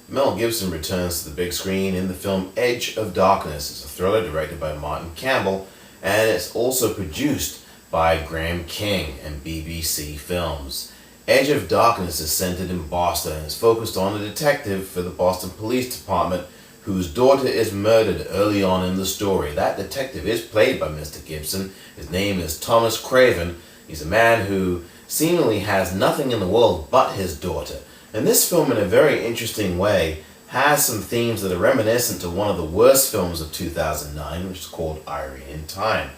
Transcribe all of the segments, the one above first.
Mel Gibson returns to the big screen in the film Edge of Darkness. It's a thriller directed by Martin Campbell, and it's also produced by Graham King and BBC Films. Edge of Darkness is centered in Boston and is focused on a detective for the Boston Police Department whose daughter is murdered early on in the story. That detective is played by Mr. Gibson. His name is Thomas Craven. He's a man who seemingly has nothing in the world but his daughter. And this film, in a very interesting way, has some themes that are reminiscent to one of the worst films of 2009, which is called Irene in Time.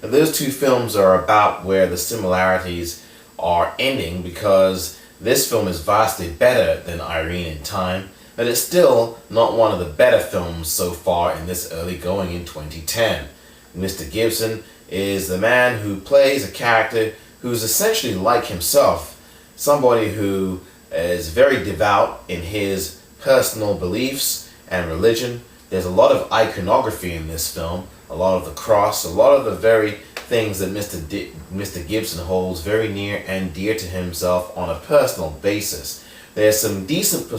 Now, those two films are about where the similarities are ending, because this film is vastly better than Irene in Time, but it's still not one of the better films so far in this early going in 2010. Mr. Gibson is the man who plays a character who's essentially like himself, somebody who is very devout in his personal beliefs and religion. There's a lot of iconography in this film, a lot of the cross, a lot of the very things that Mr. Gibson holds very near and dear to himself on a personal basis. There's some decent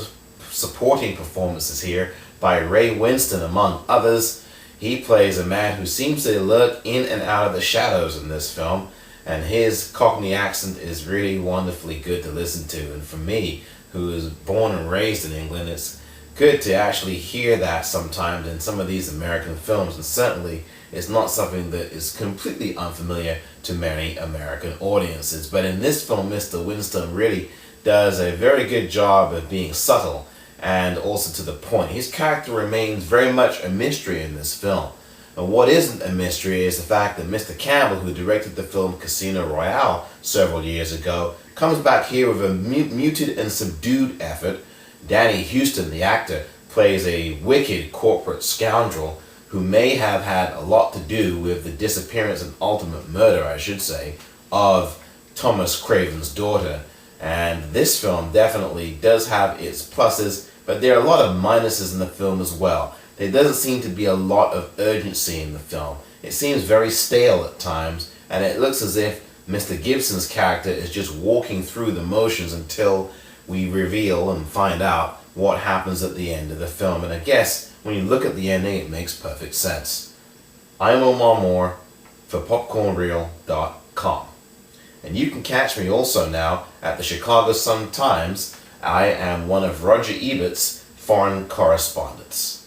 supporting performances here by Ray Winston, among others. He plays a man who seems to lurk in and out of the shadows in this film, and his Cockney accent is really wonderfully good to listen to. And for me, who is born and raised in England, it's good to actually hear that sometimes in some of these American films, and certainly it's not something that is completely unfamiliar to many American audiences. But in this film, Mr. Winston really does a very good job of being subtle and also to the point. His character remains very much a mystery in this film. And what isn't a mystery is the fact that Mr. Campbell, who directed the film Casino Royale several years ago, comes back here with a muted and subdued effort. Danny Huston, the actor, plays a wicked corporate scoundrel who may have had a lot to do with the disappearance and ultimate murder, I should say, of Thomas Craven's daughter. And this film definitely does have its pluses, but there are a lot of minuses in the film as well. There doesn't seem to be a lot of urgency in the film. It seems very stale at times, and it looks as if Mr. Gibson's character is just walking through the motions until we reveal and find out what happens at the end of the film. And I guess when you look at the ending, it makes perfect sense. I'm Omar Moore for popcornreel.com. And you can catch me also now at the Chicago Sun-Times. I am one of Roger Ebert's foreign correspondents.